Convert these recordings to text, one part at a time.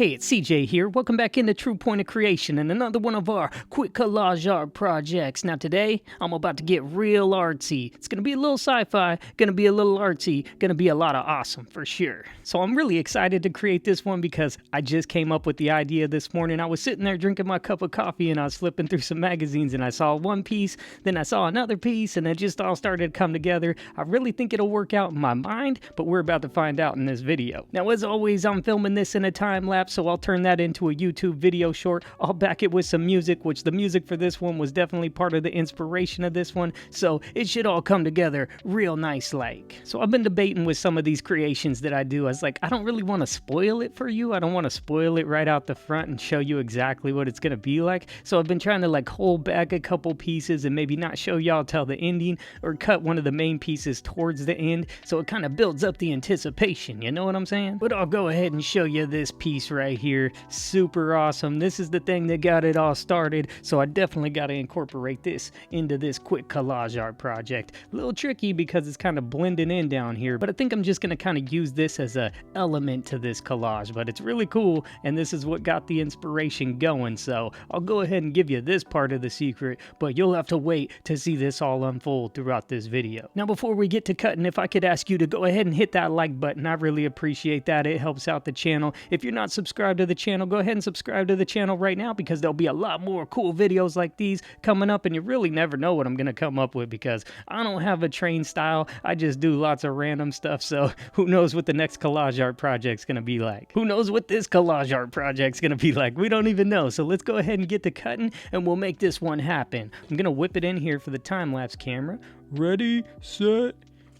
Hey, it's CJ here. Welcome back into True Point of Creation and another one of our quick collage art projects. Now today, I'm about to get real artsy. It's gonna be a little sci-fi, gonna be a little artsy, gonna be a lot of awesome for sure. So I'm really excited to create this one because I just came up with the idea this morning. I was sitting there drinking my cup of coffee and I was flipping through some magazines and I saw one piece, then I saw another piece, and it just all started to come together. I really think it'll work out in my mind, but we're about to find out in this video. Now, as always, I'm filming this in a time lapse, so I'll turn that into a YouTube video short. I'll back it with some music, which the music for this one was definitely part of the inspiration of this one, so it should all come together real nice like. So I've been debating with some of these creations that I do. I was like, I don't really want to spoil it for you. I don't want to spoil it right out the front and show you exactly what it's going to be like. So I've been trying to like hold back a couple pieces and maybe not show y'all till the ending, or cut one of the main pieces towards the end, so it kind of builds up the anticipation, you know what I'm saying? But I'll go ahead and show you this piece right here. Super awesome. This is the thing that got it all started, so I definitely got to incorporate this into this quick collage art project. A little tricky because it's kind of blending in down here, but I think I'm just going to kind of use this as a element to this collage, but it's really cool, and this is what got the inspiration going, so I'll go ahead and give you this part of the secret, but you'll have to wait to see this all unfold throughout this video. Now, before we get to cutting, if I could ask you to go ahead and hit that like button, I really appreciate that. It helps out the channel. If you're not subscribed to the channel, go ahead and subscribe to the channel right now, because there'll be a lot more cool videos like these coming up, and you really never know what I'm gonna come up with because I don't have a trained style. I just do lots of random stuff, so who knows what the next collage art project's gonna be like. Who knows what this collage art project's gonna be like? We don't even know, so let's go ahead and get to cutting, and we'll make this one happen. I'm gonna whip it in here for the time-lapse camera. Ready, set,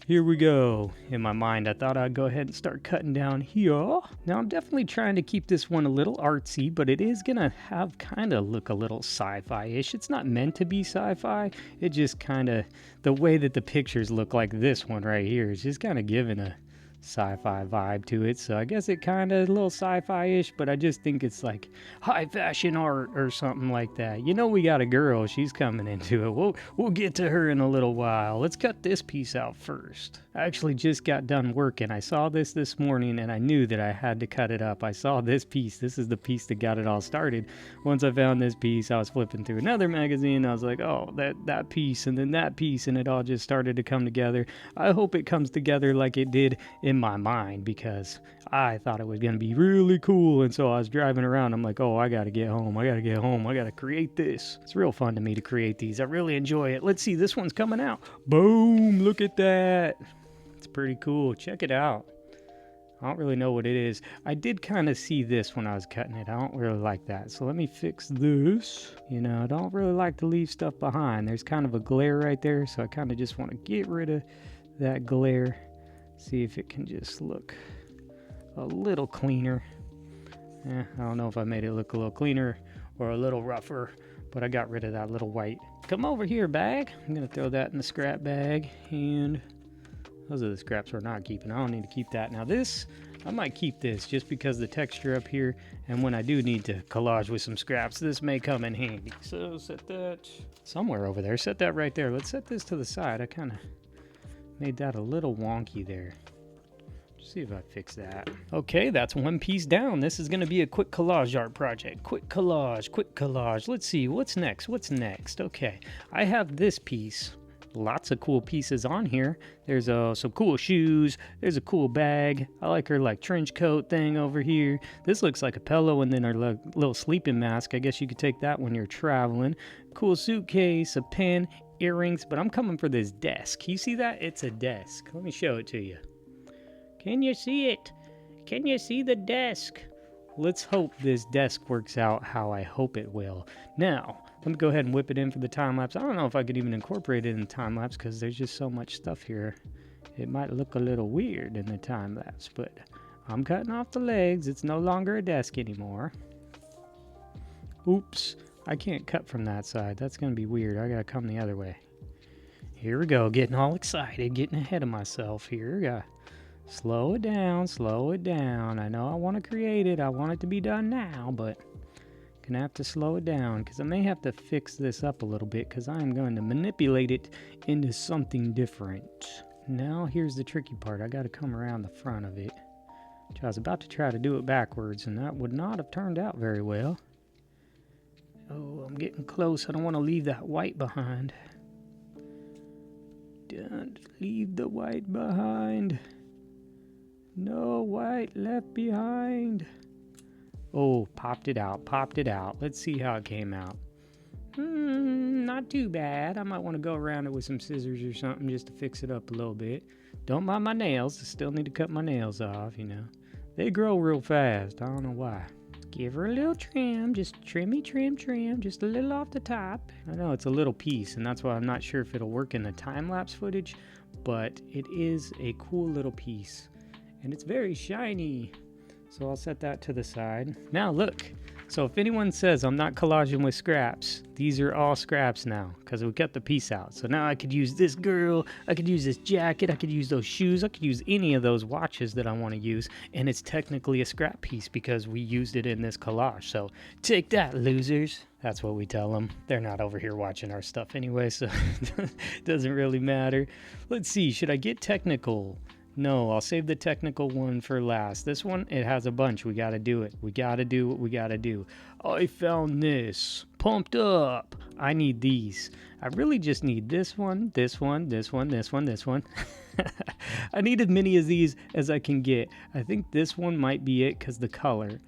here we go. In my mind, I thought I'd go ahead and start cutting down here. Now, I'm definitely trying to keep this one a little artsy, but it is gonna have kind of look a little sci-fi-ish. It's not meant to be sci-fi. It just kind of, the way that the pictures look like this one right here is just kind of giving a sci-fi vibe to it, so I guess it kind of a little sci-fi-ish, but I just think it's like high fashion art or something like that. You know, we got a girl, she's coming into it. We'll get to her in a little while. Let's cut this piece out first. I actually just got done working. I saw this morning and I knew that I had to cut it up. I saw this piece. This is the piece that got it all started. Once I found this piece, I was flipping through another magazine. I was like, oh, that piece, and then that piece, and it all just started to come together. I hope it comes together like it did in my mind, because I thought it was going to be really cool, and so I was driving around. I'm like, oh, I got to get home. I got to create this. It's real fun to me to create these. I really enjoy it. Let's see, this one's coming out. Boom, look at that. It's pretty cool. Check it out. I don't really know what it is. I did kind of see this when I was cutting it. I don't really like that. So let me fix this. You know, I don't really like to leave stuff behind. There's kind of a glare right there, so I kind of just want to get rid of that glare. See if it can just look a little cleaner. I don't know if I made it look a little cleaner or a little rougher, but I got rid of that little white. Come over here, bag. I'm going to throw that in the scrap bag, and those are the scraps we're not keeping. I don't need to keep that. Now this, I might keep this just because the texture up here, and when I do need to collage with some scraps, this may come in handy. So set that somewhere over there. Set that right there. Let's set this to the side. I kind of made that a little wonky there. See if I fix that. Okay, that's one piece down. This is going to be a quick collage art project. Quick collage. Let's see, what's next? Okay, I have this piece. Lots of cool pieces on here. There's some cool shoes. There's a cool bag. I like her like trench coat thing over here. This looks like a pillow, and then her little sleeping mask. I guess you could take that when you're traveling. Cool suitcase, a pen, earrings, but I'm coming for this desk. Can you see that? It's a desk. Let me show it to you. Can you see it? Can you see the desk? Let's hope this desk works out how I hope it will. Now, let me go ahead and whip it in for the time-lapse. I don't know if I could even incorporate it in time-lapse because there's just so much stuff here. It might look a little weird in the time-lapse, but I'm cutting off the legs. It's no longer a desk anymore. Oops, I can't cut from that side. That's going to be weird. I got to come the other way. Here we go, getting all excited, getting ahead of myself here. Slow it down, slow it down. I know I want to create it. I want it to be done now, but gonna have to slow it down because I may have to fix this up a little bit because I'm going to manipulate it into something different. Now here's the tricky part. I got to come around the front of it I was about to try to do it backwards, and that would not have turned out very well. Oh, I'm getting close. I don't want to leave that white behind. Don't leave the white behind. No white left behind. Oh, popped it out, popped it out. Let's see how it came out. Not too bad. I might want to go around it with some scissors or something just to fix it up a little bit. Don't mind my nails. I still need to cut my nails off, you know. They grow real fast. I don't know why. Give her a little trim. Just trim, just a little off the top. I know it's a little piece, and that's why I'm not sure if it'll work in the time-lapse footage, but it is a cool little piece. And it's very shiny. So I'll set that to the side. Now look. So if anyone says I'm not collaging with scraps, these are all scraps now because we cut the piece out. So now I could use this girl, I could use this jacket, I could use those shoes, I could use any of those watches that I want to use, and it's technically a scrap piece because we used it in this collage. So take that, losers. That's what we tell them. They're not over here watching our stuff anyway, so it doesn't really matter. Let's see, should I get technical? No, I'll save the technical one for last. This one, it has a bunch. We gotta do it. We gotta do what we gotta do. I found this. Pumped up. I need these. I really just need this one, this one, this one, this one, this one. I need as many of these as I can get. I think this one might be it because the color.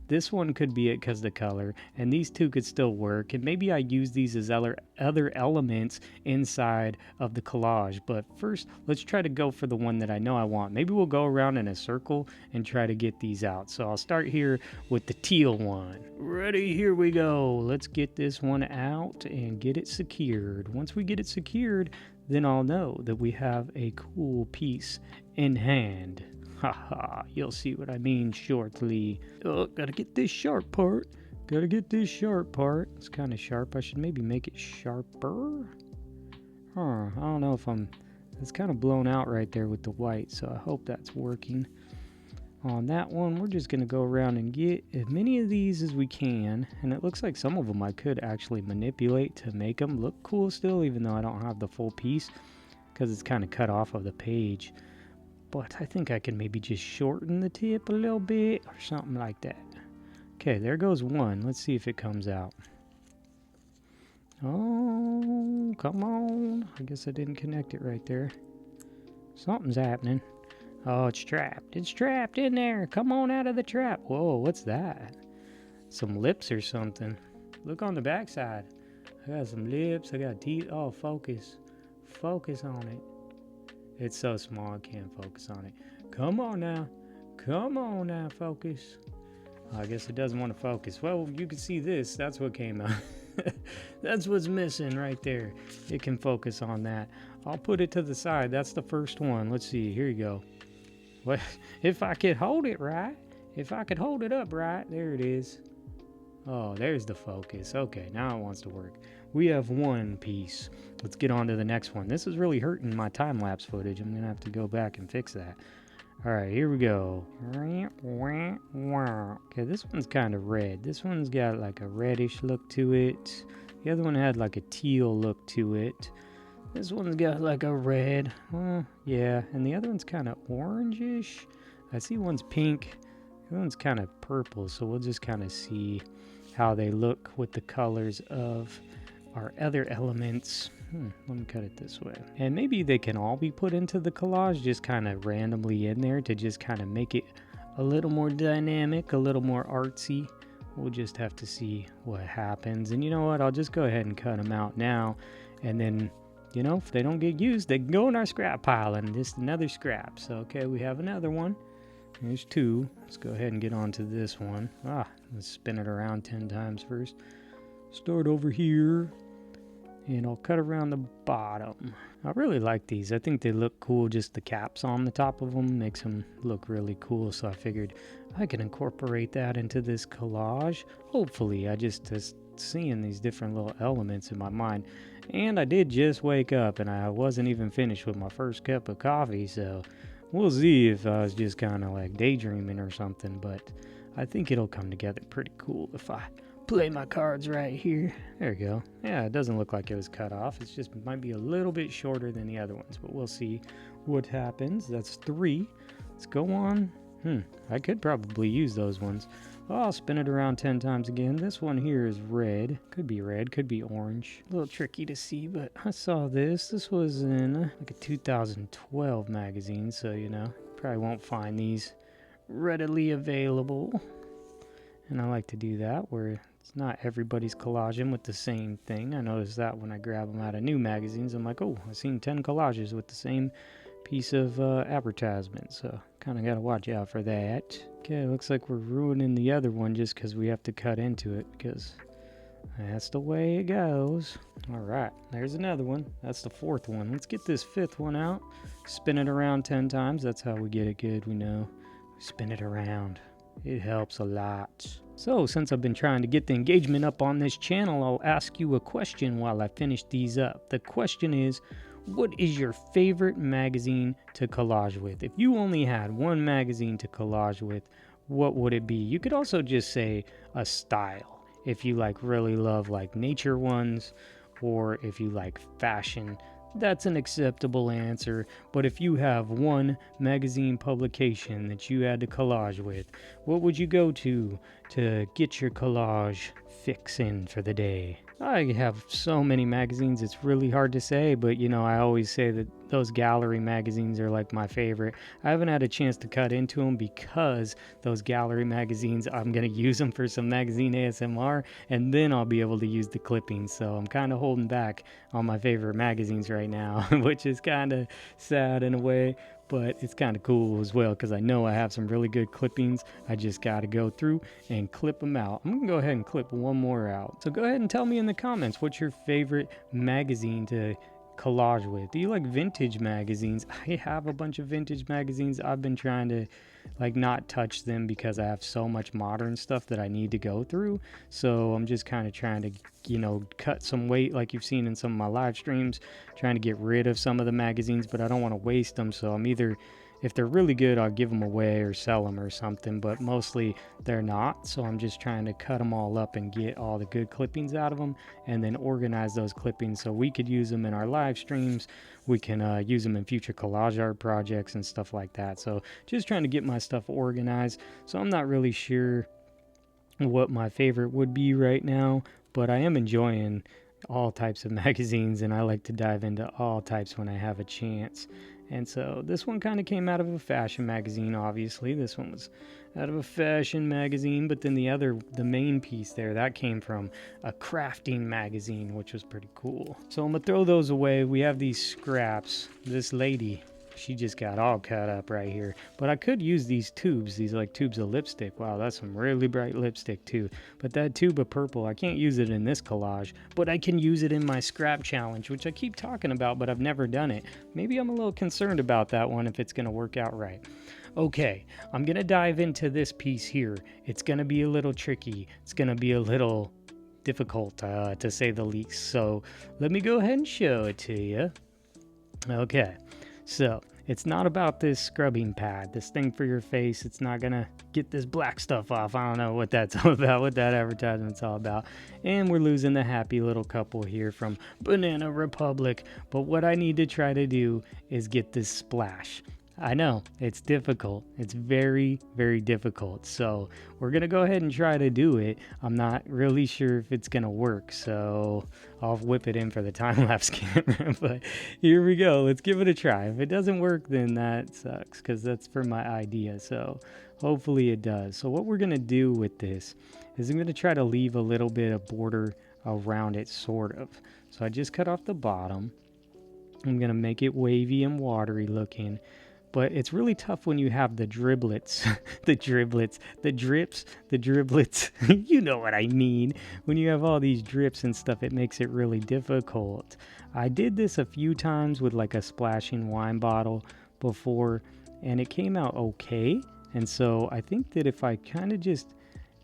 This one could be it because the color, and these two could still work, and maybe I use these as other elements inside of the collage. But first, let's try to go for the one that I know I want. Maybe we'll go around in a circle and try to get these out. So I'll start here with the teal one. Ready, here we go. Let's get this one out and get it secured. Once we get it secured, then I'll know that we have a cool piece in hand. Haha, you'll see what I mean shortly. Oh, gotta get this sharp part. Gotta get this sharp part. It's kind of sharp. I should maybe make it sharper. I don't know if it's kind of blown out right there with the white, so I hope that's working. On that one, we're just gonna go around and get as many of these as we can. And it looks like some of them I could actually manipulate to make them look cool still, even though I don't have the full piece, because it's kind of cut off of the page. But I think I can maybe just shorten the tip a little bit or something like that. Okay, there goes one. Let's see if it comes out. Oh, come on. I guess I didn't connect it right there. Something's happening. Oh, it's trapped. It's trapped in there. Come on out of the trap. Whoa, what's that? Some lips or something. Look on the backside. I got some lips. I got teeth. Oh, focus. Focus on it. It's so small, I can't focus on it. Come on now. Come on now, focus. I guess it doesn't want to focus. Well, you can see this. That's what came out. That's what's missing right there. It can focus on that. I'll put it to the side. That's the first one. Let's see. Here you go. Well, if I could hold it right. If I could hold it up right. There it is. Oh, there's the focus. Okay, now it wants to work. We have one piece. Let's get on to the next one. This is really hurting my time-lapse footage. I'm going to have to go back and fix that. All right, here we go. Okay, this one's kind of red. This one's got like a reddish look to it. The other one had like a teal look to it. This one's got like a red. Yeah, and the other one's kind of orangish. I see one's pink. The one's kind of purple, so we'll just kind of see how they look with the colors of our other elements. Let me cut it this way. And maybe they can all be put into the collage just kind of randomly in there to just kind of make it a little more dynamic, a little more artsy. We'll just have to see what happens. And you know what? I'll just go ahead and cut them out now. And then, you know, if they don't get used, they can go in our scrap pile and just another scrap. So, okay, we have another one. There's two. Let's go ahead and get on to this one. Let's spin it around 10 times first. Start over here. And I'll cut around the bottom. I really like these. I think they look cool. Just the caps on the top of them makes them look really cool. So I figured I can incorporate that into this collage. Hopefully, I just seeing these different little elements in my mind. And I did just wake up and I wasn't even finished with my first cup of coffee. So we'll see if I was just kind of like daydreaming or something. But I think it'll come together pretty cool if I play my cards right here. There we go. Yeah, it doesn't look like it was cut off. It's just might be a little bit shorter than the other ones, but we'll see what happens. That's 3. Let's go on I could probably use those ones. Well, I'll spin it around 10 times again. This one here is red. Could be red, could be orange. A little tricky to see, but I saw this. This was in like a 2012 magazine, so you know, probably won't find these readily available. And I like to do that where it's not everybody's collaging with the same thing. I notice that when I grab them out of new magazines, I'm like, oh, I've seen 10 collages with the same piece of advertisement, so kind of got to watch out for that. Okay, looks like we're ruining the other one just because we have to cut into it, because that's the way it goes. All right, there's another one. That's the fourth one. Let's get this fifth one out. Spin it around 10 times. That's how we get it good, we know. Spin it around. It helps a lot. So, since I've been trying to get the engagement up on this channel, I'll ask you a question while I finish these up. The question is, what is your favorite magazine to collage with? If you only had one magazine to collage with, what would it be? You could also just say a style. If you really love nature ones, or if you like fashion, that's an acceptable answer. But if you have one magazine publication that you had to collage with, what would you go to get your collage fix in for the day? I have so many magazines, it's really hard to say, but you know, I always say that those gallery magazines are like my favorite. I haven't had a chance to cut into them because those gallery magazines, I'm going to use them for some magazine ASMR, and then I'll be able to use the clippings. So I'm kind of holding back on my favorite magazines right now, which is kind of sad in a way. But it's kind of cool as well because I know I have some really good clippings. I just got to go through and clip them out. I'm going to go ahead and clip one more out. So go ahead and tell me in the comments what's your favorite magazine to collage with. Do you like vintage magazines? I have a bunch of vintage magazines. I've been trying to not touch them because I have so much modern stuff that I need to go through. So I'm just kind of trying to, you know, cut some weight like you've seen in some of my live streams, trying to get rid of some of the magazines, but I don't want to waste them. So I'm either, if they're really good, I'll give them away or sell them or something, but mostly they're not. So I'm just trying to cut them all up and get all the good clippings out of them and then organize those clippings so we could use them in our live streams. We can use them in future collage art projects and stuff like that. So just trying to get my stuff organized. So I'm not really sure what my favorite would be right now, but I am enjoying all types of magazines and I like to dive into all types when I have a chance. And so this one kind of came out of a fashion magazine, obviously. This one was out of a fashion magazine, but then the main piece there, that came from a crafting magazine, which was pretty cool. So I'm gonna throw those away. We have these scraps. This lady, she just got all cut up right here. But I could use these tubes, these tubes of lipstick. Wow, that's some really bright lipstick too. But that tube of purple, I can't use it in this collage, but I can use it in my scrap challenge, which I keep talking about, but I've never done it. Maybe I'm a little concerned about that one if it's gonna work out right. Okay, I'm gonna dive into this piece here. It's gonna be a little tricky. It's gonna be a little difficult to say the least. So let me go ahead and show it to you. Okay. So, it's not about this scrubbing pad, this thing for your face. It's not going to get this black stuff off. I don't know what that's all about, what that advertisement's all about. And we're losing the happy little couple here from Banana Republic. But what I need to try to do is get this splash. I know, it's difficult. It's very, very difficult. So we're going to go ahead and try to do it. I'm not really sure if it's going to work. So I'll whip it in for the time-lapse camera. But here we go. Let's give it a try. If it doesn't work, then that sucks because that's for my idea. So hopefully it does. So what we're going to do with this is I'm going to try to leave a little bit of border around it, sort of. So I just cut off the bottom. I'm going to make it wavy and watery looking. But it's really tough when you have the driblets, the drips, the driblets. You know what I mean. When you have all these drips and stuff, it makes it really difficult. I did this a few times with a splashing wine bottle before, and it came out okay. And so I think that if I kind of just,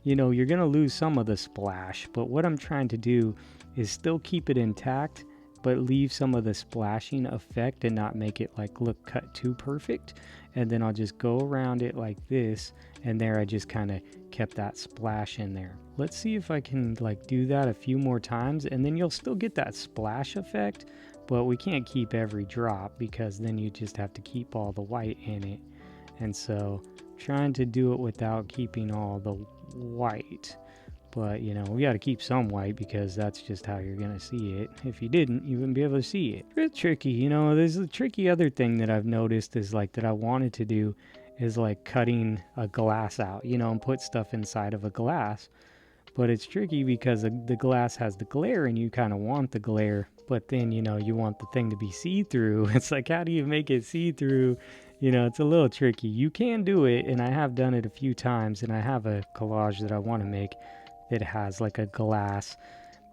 you know, you're going to lose some of the splash. But what I'm trying to do is still keep it intact, but leave some of the splashing effect and not make it look cut too perfect. And then I'll just go around it like this, and there I just kind of kept that splash in there. Let's see if I can do that a few more times, and then you'll still get that splash effect, but we can't keep every drop because then you just have to keep all the white in it. And so trying to do it without keeping all the white. But, you know, we got to keep some white because that's just how you're going to see it. If you didn't, you wouldn't be able to see it. It's tricky, you know. There's a tricky other thing that I've noticed is like that I wanted to do is like cutting a glass out, you know, and put stuff inside of a glass. But it's tricky because the glass has the glare and you kind of want the glare, but then, you know, you want the thing to be see-through. It's like, how do you make it see-through? You know, it's a little tricky. You can do it, and I have done it a few times, and I have a collage that I want to make that has like a glass,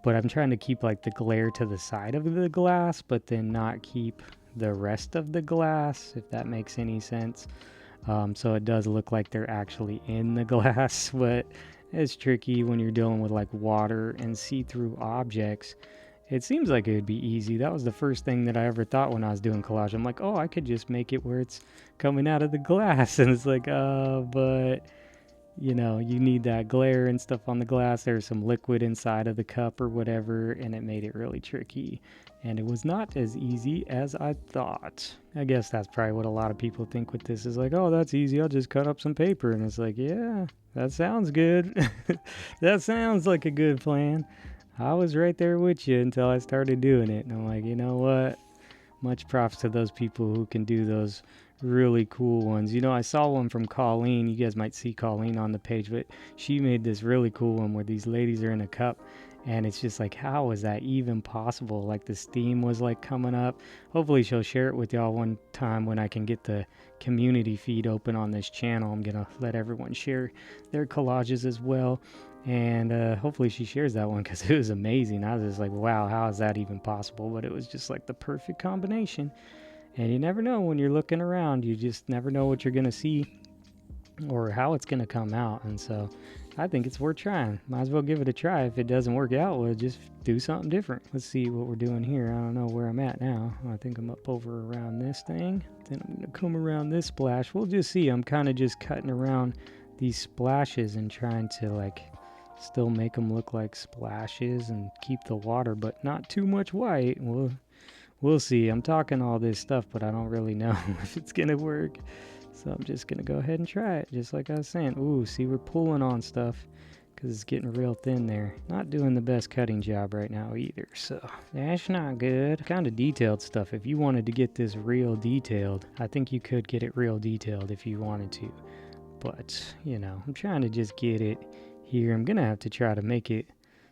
but I'm trying to keep like the glare to the side of the glass, but then not keep the rest of the glass, if that makes any sense. So it does look like they're actually in the glass, but it's tricky when you're dealing with like water and see-through objects. It seems like it would be easy. That was the first thing that I ever thought when I was doing collage. I'm like, oh, I could just make it where it's coming out of the glass. And it's like, but you know, you need that glare and stuff on the glass. There's some liquid inside of the cup or whatever, and it made it really tricky. And it was not as easy as I thought. I guess that's probably what a lot of people think with this is like, oh, that's easy. I'll just cut up some paper. And it's like, yeah, that sounds good. That sounds like a good plan. I was right there with you until I started doing it. And I'm like, you know what? Much props to those people who can do those really cool ones. You know, I saw one from Colleen. You guys might see Colleen on the page, but she made this really cool one where these ladies are in a cup, and it's just like, how is that even possible? Like the steam was like coming up. Hopefully she'll share it with y'all one time when I can get the community feed open on this channel. I'm gonna let everyone share their collages as well, and hopefully she shares that one because it was amazing. I was just like, wow, how is that even possible? But it was just like the perfect combination. And you never know when you're looking around. You just never know what you're going to see or how it's going to come out. And so I think it's worth trying. Might as well give it a try. If it doesn't work out, we'll just do something different. Let's see what we're doing here. I don't know where I'm at now. I think I'm up over around this thing. Then I'm going to come around this splash. We'll just see. I'm kind of just cutting around these splashes and trying to like still make them look like splashes and keep the water, but not too much white. We'll see. I'm talking all this stuff, but I don't really know if it's going to work. So I'm just going to go ahead and try it, just like I was saying. Ooh, see, we're pulling on stuff because it's getting real thin there. Not doing the best cutting job right now either, so that's not good. Kind of detailed stuff. If you wanted to get this real detailed, I think you could get it real detailed if you wanted to. But, you know, I'm trying to just get it here. I'm going to have to try to make it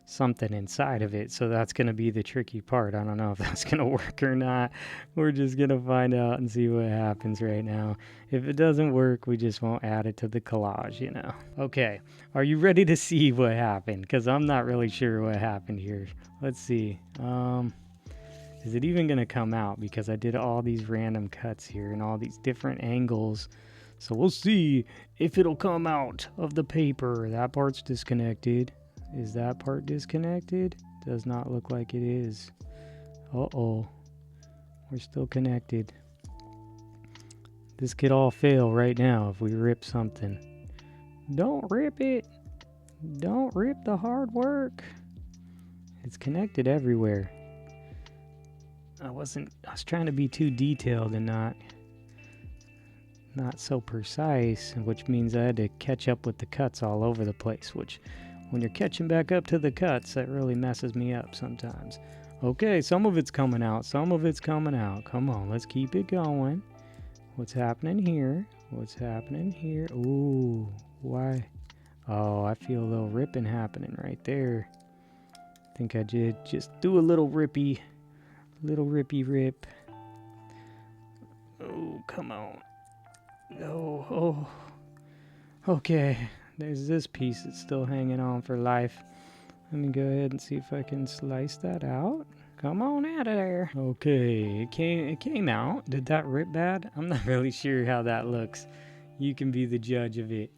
something inside of it, so that's going to be the tricky part. I don't know if that's going to work or not. We're just going to find out and see what happens right now. If it doesn't work, we just won't add it to the collage, you know. Okay, are you ready to see what happened? Because I'm not really sure what happened here. Let's see. Is it even going to come out? Because I did all these random cuts here and all these different angles. So we'll see if it'll come out of the paper. That part's disconnected. Is that part disconnected? Does not look like it is. Uh-oh. We're still connected. This could all fail right now if we rip something. Don't rip it. Don't rip the hard work. It's connected everywhere. I was trying to be too detailed and not so precise, which means I had to catch up with the cuts all over the place, which when you're catching back up to the cuts, that really messes me up sometimes. Okay, some of it's coming out. Some of it's coming out. Come on, let's keep it going. What's happening here? What's happening here? Ooh, why? Oh, I feel a little ripping happening right there. I think I did just do a little rippy rip. Oh, come on. Oh. Okay. There's this piece that's still hanging on for life. Let me go ahead and see if I can slice that out. Come on out of there. Okay, it came out. Did that rip bad? I'm not really sure how that looks. You can be the judge of it.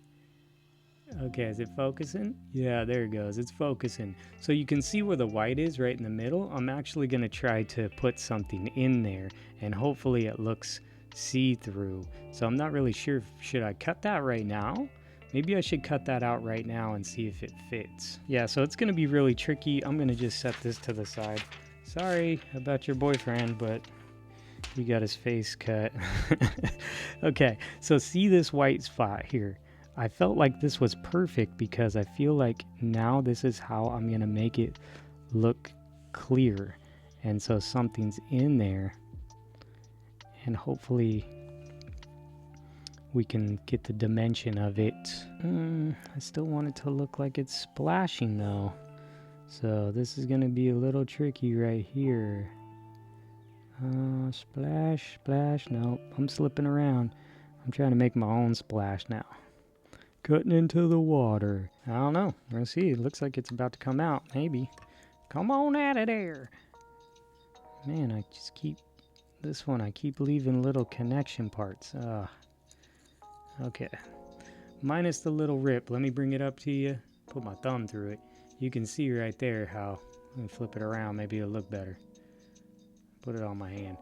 Okay, is it focusing? Yeah, there it goes. It's focusing. So you can see where the white is right in the middle. I'm actually going to try to put something in there, and hopefully it looks see-through. So I'm not really sure. Should I cut that right now? Maybe I should cut that out right now and see if it fits. Yeah, so it's going to be really tricky. I'm going to just set this to the side. Sorry about your boyfriend, but He got his face cut. Okay, so see this white spot here. I felt like this was perfect because I feel like now this is how I'm going to make it look clear. And so something's in there. And hopefully we can get the dimension of it. I still want it to look like it's splashing though. So this is going to be a little tricky right here. Splash, splash. Nope, I'm slipping around. I'm trying to make my own splash now. Cutting into the water. I don't know. We're gonna see. It looks like it's about to come out. Maybe. Come on out of there. Man, I just keep... This one, I keep leaving little connection parts. Okay. Minus the little rip. Let me bring it up to you. Put my thumb through it. You can see right there how... Let me flip it around. Maybe it'll look better. Put it on my hand.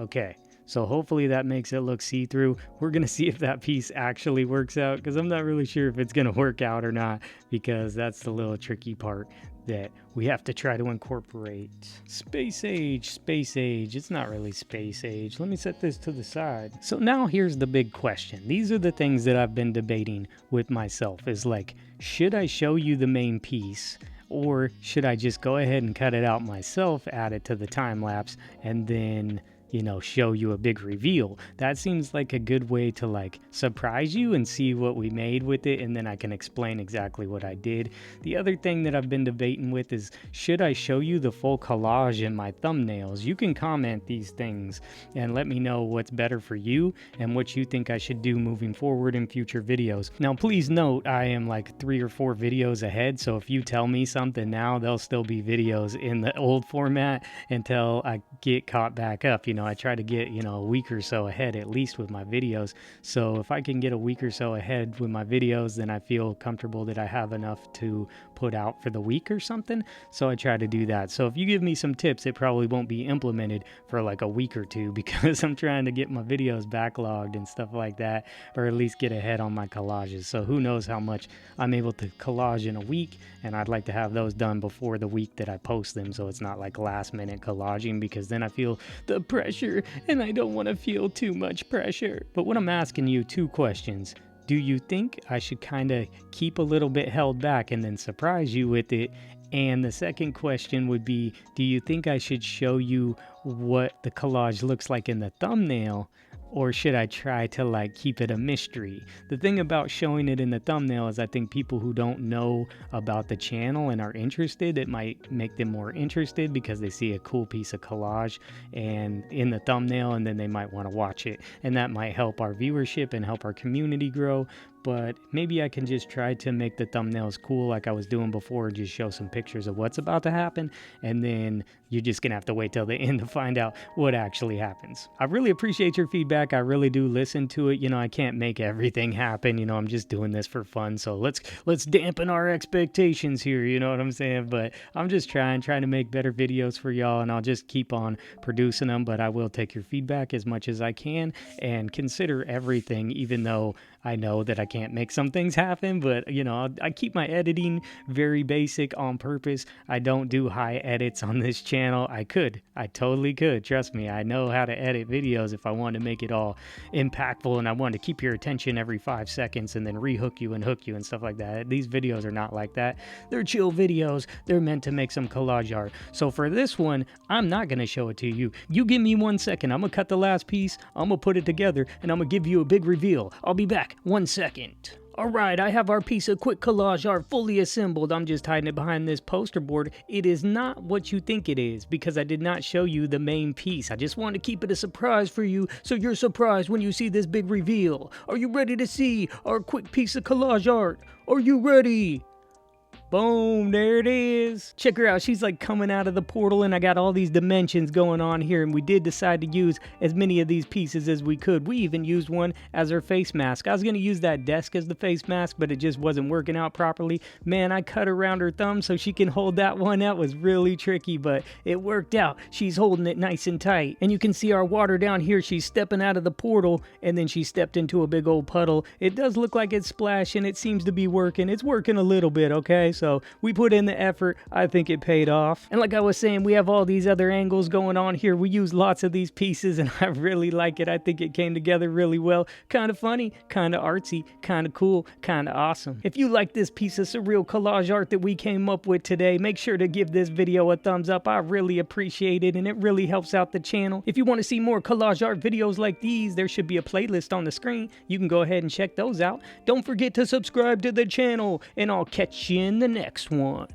Okay. So hopefully that makes it look see-through. We're going to see if that piece actually works out, because I'm not really sure if it's going to work out or not, because that's the little tricky part that we have to try to incorporate. Space age, space age. It's not really space age. Let me set this to the side. So now here's the big question. These are the things that I've been debating with myself, is like, should I show you the main piece? Or should I just go ahead and cut it out myself, add it to the time lapse, and then, you know, show you a big reveal? That seems like a good way to like surprise you and see what we made with it, and then I can explain exactly what I did. The other thing that I've been debating with is, should I show you the full collage in my thumbnails? You can comment these things and let me know what's better for you and what you think I should do moving forward in future videos. Now please note, I am like 3 or 4 videos ahead, so if you tell me something now, there'll still be videos in the old format until I get caught back up. You know, I try to get, you know, a week or so ahead at least with my videos. So if I can get a week or so ahead with my videos, then I feel comfortable that I have enough to put out for the week or something. So I try to do that. So if you give me some tips, it probably won't be implemented for like a week or two, because I'm trying to get my videos backlogged and stuff like that, or at least get ahead on my collages. So who knows how much I'm able to collage in a week, and I'd like to have those done before the week that I post them, so it's not like last minute collaging, because then I feel the pressure and I don't want to feel too much pressure. But what I'm asking you, 2 questions. Do you think I should kind of keep a little bit held back and then surprise you with it? And the second question would be, do you think I should show you what the collage looks like in the thumbnail, or should I try to like keep it a mystery? The thing about showing it in the thumbnail is I think people who don't know about the channel and are interested, it might make them more interested because they see a cool piece of collage and in the thumbnail, and then they might want to watch it, and that might help our viewership and help our community grow. But maybe I can just try to make the thumbnails cool like I was doing before, just show some pictures of what's about to happen, and then you're just gonna have to wait till the end to find out what actually happens. I really appreciate your feedback. I really do listen to it. You know, I can't make everything happen. You know, I'm just doing this for fun. So let's dampen our expectations here. You know what I'm saying? But I'm just trying to make better videos for y'all, and I'll just keep on producing them. But I will take your feedback as much as I can and consider everything, even though I know that I can't make some things happen. But, you know, I keep my editing very basic on purpose. I don't do high edits on this channel. I totally could. Trust me, I know how to edit videos if I want to make it all impactful, and I want to keep your attention every 5 seconds and then rehook you and hook you and stuff like that. These videos are not like that. They're chill videos. They're meant to make some collage art. So for this one, I'm not going to show it to you. You give me 1 second. I'm going to cut the last piece. I'm going to put it together, and I'm going to give you a big reveal. I'll be back. 1 second. Alright, I have our piece of quick collage art fully assembled. I'm just hiding it behind this poster board. It is not what you think it is, because I did not show you the main piece. I just wanted to keep it a surprise for you, so you're surprised when you see this big reveal. Are you ready to see our quick piece of collage art? Are you ready? Boom, there it is. Check her out. She's like coming out of the portal, and I got all these dimensions going on here, and we did decide to use as many of these pieces as we could. We even used one as her face mask. I was going to use that desk as the face mask, but it just wasn't working out properly. Man, I cut around her thumb so she can hold that one. That was really tricky, but it worked out. She's holding it nice and tight. And you can see our water down here. She's stepping out of the portal, and then she stepped into a big old puddle. It does look like it's splashing. It seems to be working. It's working a little bit, okay? So we put in the effort. I think it paid off. And like I was saying, we have all these other angles going on here. We use lots of these pieces and I really like it. I think it came together really well. Kind of funny, kind of artsy, kind of cool, kind of awesome. If you like this piece of surreal collage art that we came up with today, make sure to give this video a thumbs up. I really appreciate it and it really helps out the channel. If you want to see more collage art videos like these, there should be a playlist on the screen. You can go ahead and check those out. Don't forget to subscribe to the channel and I'll catch you in the next one.